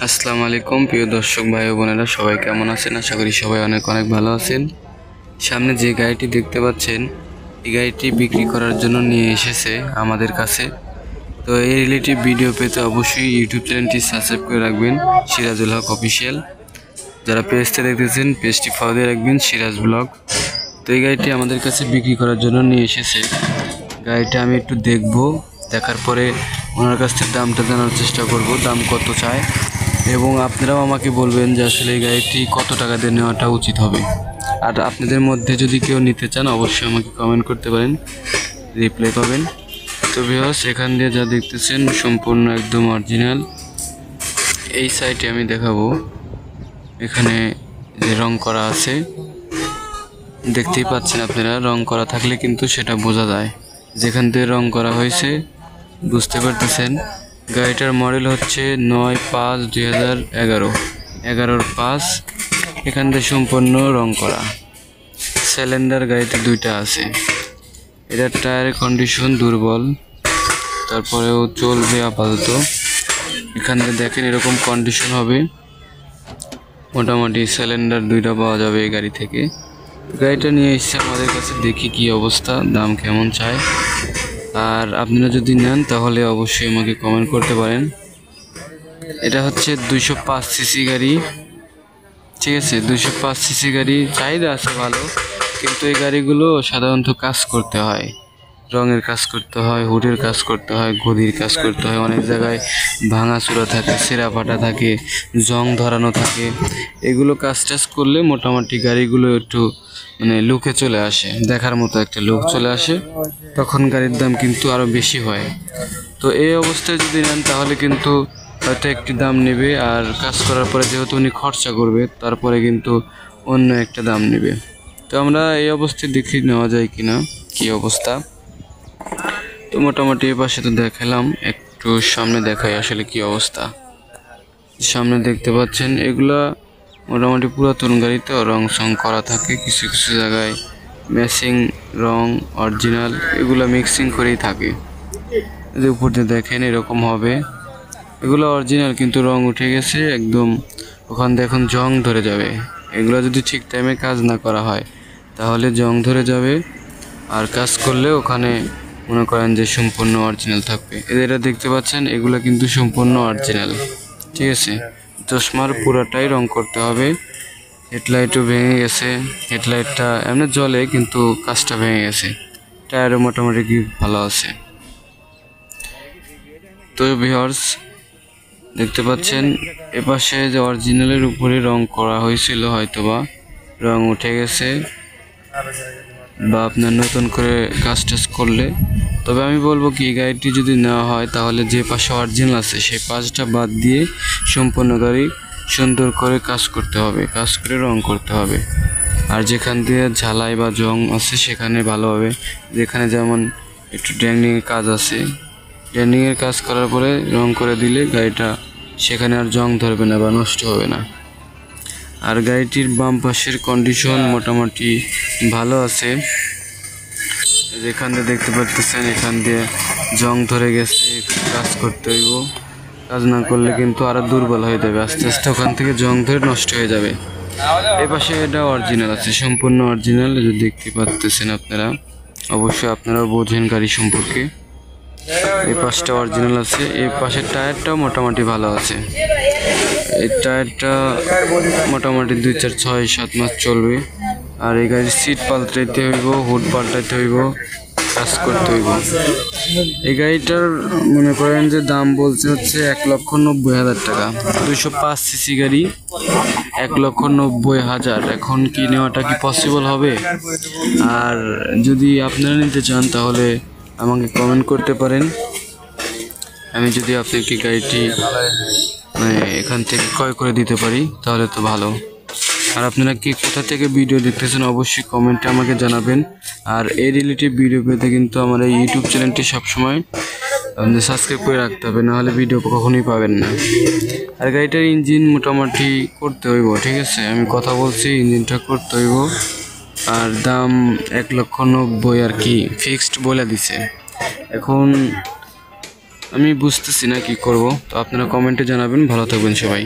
আসসালামু আলাইকুম প্রিয় দর্শক ভাই ও বোনেরা, সবাই কেমন আছেন? আশা করি সবাই অনেক ভালো আছেন। সামনে যে গাড়িটি দেখতে পাচ্ছেন, এই গাড়িটি বিক্রি করার জন্য নিয়ে এসেছে আমাদের কাছে। তো এই রিলেটিভ ভিডিও পেতে অবশ্যই ইউটিউব চ্যানেলটি সাবস্ক্রাইব করে রাখবেন, সিরাজুল হক অফিসিয়াল। যারা পেজটা দেখতেছেন, পেজটি ফলো দিয়ে রাখবেন, সিরাজ ব্লগ। তো এই গাড়িটি আমাদের কাছে বিক্রি করার জন্য নিয়ে এসেছে। গাড়িটা আমি একটু দেখবো, দেখার পরে ওনার কাছ থেকে দামটা জানার চেষ্টা করব, দাম কত চায়, এবং আপনারাও আমাকে বলবেন যে আসলে এই গাড়িটি কত টাকা দিয়ে নেওয়াটা উচিত হবে। আর আপনাদের মধ্যে যদি কেউ নিতে চান অবশ্যই আমাকে কমেন্ট করতে পারেন, রিপ্লাই পাবেন। তো ভিউয়ার্স, এখান দিয়ে যা দেখতেছেন সম্পূর্ণ একদম অরিজিনাল। এই সাইটে আমি দেখাবো, এখানে যে রং করা আছে দেখতেই পাচ্ছেন আপনারা। রং করা থাকলে কিন্তু সেটা বোঝা যায়, যেখান থেকে রং করা হয়েছে বুঝতে পারতেছেন। গাড়িটার মডেল হচ্ছে 9/5/2011, 11/5। এখান থেকে সম্পূর্ণ রং করা। সিলিন্ডার গাড়িতে দুইটা আছে। এটার টায়ারের কন্ডিশন দুর্বল, তারপরেও চলবে আপাতত। এখান থেকে দেখেন এরকম কন্ডিশন হবে। মোটামুটি সিলিন্ডার দুইটা পাওয়া যাবে এই গাড়ি থেকে। গাড়িটা নিয়ে এসছে আমাদের কাছে, দেখি কি অবস্থা, দাম কেমন চায়। আর আপনারা যদি নেন তাহলে অবশ্যই আমাকে কমেন্ট করতে পারেন। এটা হচ্ছে 205 সিসি গাড়ি, ঠিক আছে। 205 সিসি গাড়ি চাহিদা আছে ভালো, কিন্তু এই গাড়িগুলো সাধারণত কাজ করতে হয়, রঙের কাজ করতে হয়, হুডের কাজ করতে হয়, গদির কাজ করতে হয়। অনেক জায়গায় ভাঙাচুরা থাকে, ছেঁড়া ফাটা থাকে, জং ধরানো থাকে। এগুলো কাজ টাজ করলে মোটামুটি গাড়িগুলো একটু লুকে চলে আসে, দেখার মতো একটা লুক চলে আসে, তখন গাড়ির দাম কিন্তু আরও বেশি হয়। তো এই অবস্থায় যদি নেন তাহলে কিন্তু হয়তো একটি দাম নেবে, আর কাজ করার পরে যেহেতু উনি খরচা করবে তারপরে কিন্তু অন্য একটা দাম নেবে। তো আমরা এই অবস্থায় দেখি নেওয়া যায় কিনা, কি অবস্থা। তো মোটামুটি এ পাশে তো দেখালাম, একটু সামনে দেখাই আসলে কি অবস্থা। সামনে দেখতে পাচ্ছেন এগুলা মোটামুটি পুরাতন গাড়ি, তো রং সং করা থাকে, কিছু কিছু জায়গায় ম্যাচিং রং অরিজিনাল এগুলো মিক্সিং করেই থাকে। যে উপর দিয়ে দেখেন এরকম হবে, এগুলো অরিজিনাল কিন্তু রং উঠে গেছে একদম। ওখান দিয়ে এখন জং ধরে যাবে। এগুলো যদি ঠিক টাইমে কাজ না করা হয় তাহলে জং ধরে যাবে, আর কাজ করলে ওখানে মনে করেন যে সম্পূর্ণ অরিজিনাল থাকবে। এদের দেখতে পাচ্ছেন এগুলো কিন্তু সম্পূর্ণ অরিজিনাল, ঠিক আছে। চশমার পুরাটাই রং করতে হবে। হেডলাইটও ভেঙে গেছে, হেডলাইটটা এমনি জ্বলে কিন্তু কাজটা ভেঙে গেছে। টায়ারও মোটামুটি কি ভালো আছে। তো ভিউয়ার্স, দেখতে পাচ্ছেন এপাশে যে অরিজিনালের উপরে রং করা হয়েছিল, হয়তোবা রং উঠে গেছে, বা আপনার নতুন করে কাজ টাজ করলে। তবে আমি বলবো কি, গাড়িটি যদি নেওয়া হয় তাহলে যে পাশে অরিজিনাল আছে সেই পাশটা বাদ দিয়ে সম্পূর্ণ গাড়ি সুন্দর করে কাজ করতে হবে, কাজ করে রং করতে হবে। আর যেখান দিয়ে ঝালাই বা জং আছে সেখানে ভালোভাবে, যেখানে যেমন একটু ড্যান্ডিংয়ের কাজ আছে, ড্যান্ডিংয়ের কাজ করার পরে রং করে দিলে গাড়িটা সেখানে আর জং ধরবে না বা নষ্ট হবে না। আর গাড়িটির বাম পাশের কন্ডিশন মোটামুটি ভালো আছে। যেখান দিয়ে দেখতে পাচ্ছেন এখান দিয়ে জং ধরে গেছে, কাজ করতে হইব। কাজ না করলে কিন্তু আরো দুর্বল হয়ে যাবে, আস্তে আস্তে ওখান থেকে জং ধরে নষ্ট হয়ে যাবে। এই পাশে এটা অরিজিনাল আছে, সম্পূর্ণ অরিজিনাল। যদি দেখতে পাচ্ছেন আপনারা, অবশ্যই আপনারাও বোঝেন গাড়ি সম্পর্কে। এই পাশটা অরিজিনাল আছে, এই পাশের টায়ারটাও মোটামুটি ভালো আছে। এই টায়ারটা মোটামুটি 2-4-6-7 মাস চলবে। আর এই গাড়ির সিট পাল্টাইতে হইব, হুড পাল্টাইতে হইব, কাজ করতে হইব। এই গাড়িটার মনে করেন যে দাম বলছে হচ্ছে 1,90,000 টাকা। 205 সিসি গাড়ি, 1,90,000। এখন কি নেওয়াটা কি পসিবল হবে? আর যদি আপনারা নিতে চান তাহলে আমাকে কমেন্ট করতে পারেন। আমি যদি আপনাকে গাড়িটি এখান থেকে ক্রয় করে দিতে পারি তাহলে তো ভালো। আর আপনারা কি কোথা থেকে ভিডিও দেখতেছেন অবশ্যই কমেন্টে আমাকে জানাবেন। আর এই রিলেটিভ ভিডিও পেতে কিন্তু আমার এই ইউটিউব চ্যানেলটি সবসময় সাবস্ক্রাইব করে রাখতে হবে, নাহলে ভিডিও কখনোই পাবেন না। আর গাড়িটার ইঞ্জিন মোটামুটি করতে হইব, ঠিক আছে। আমি কথা বলছি, ইঞ্জিনটা করতে হইব। আর দাম 1,90,000 আর কি ফিক্সড বলে দিছে। এখন আমি বুঝতেছি না কি করব, তো আপনারা কমেন্টে জানাবেন। ভালো থাকবেন সবাই।